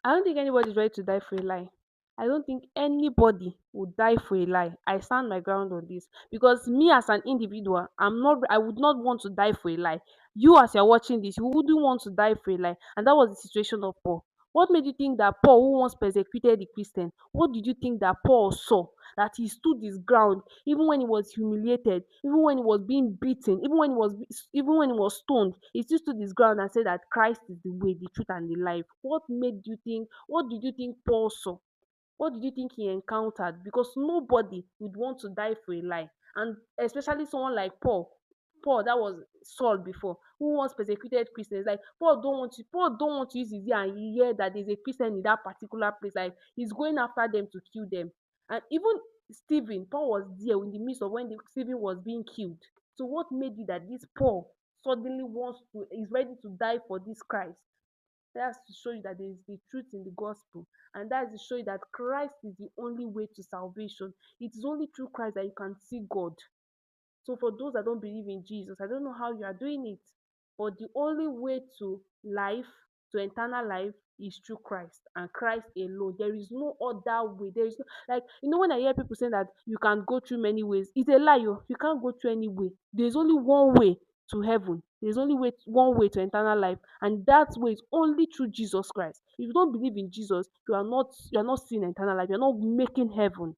I don't think anybody's ready to die for a lie. I don't think anybody would die for a lie. I stand my ground on this because me as an individual, I would not want to die for a lie. You as you're watching this, you wouldn't want to die for a lie. And that was the situation of Paul. What made you think that Paul, who once persecuted the Christian, what did you think that Paul saw? That he stood his ground even when he was humiliated, even when he was being beaten, even when he was stoned, he still stood his ground and said that Christ is the way, the truth, and the life. What did you think Paul saw? What did you think he encountered? Because nobody would want to die for a lie. And especially someone like Paul. Paul, that was Saul before, who once persecuted Christians. Like Paul don't want to use his ear and hear that there's a Christian in that particular place. Like he's going after them to kill them. And even Stephen, Paul was there in the midst of when Stephen was being killed. So what made it that this Paul suddenly is ready to die for this Christ? That's to show you that there is the truth in the gospel, and that's to show you that Christ is the only way to salvation. It is only through Christ that you can see God. So for those that don't believe in Jesus, I don't know how you are doing it, but the only way to life, to eternal life, is through Christ and Christ alone. There is no other way. There is no, like, when I hear people saying that you can go through many ways, it's a lie. You can't go through any way. There's only one way to heaven. There's only one way to eternal life, and that way is only through Jesus Christ. If you don't believe in Jesus, you are not seeing eternal life. You're not making heaven.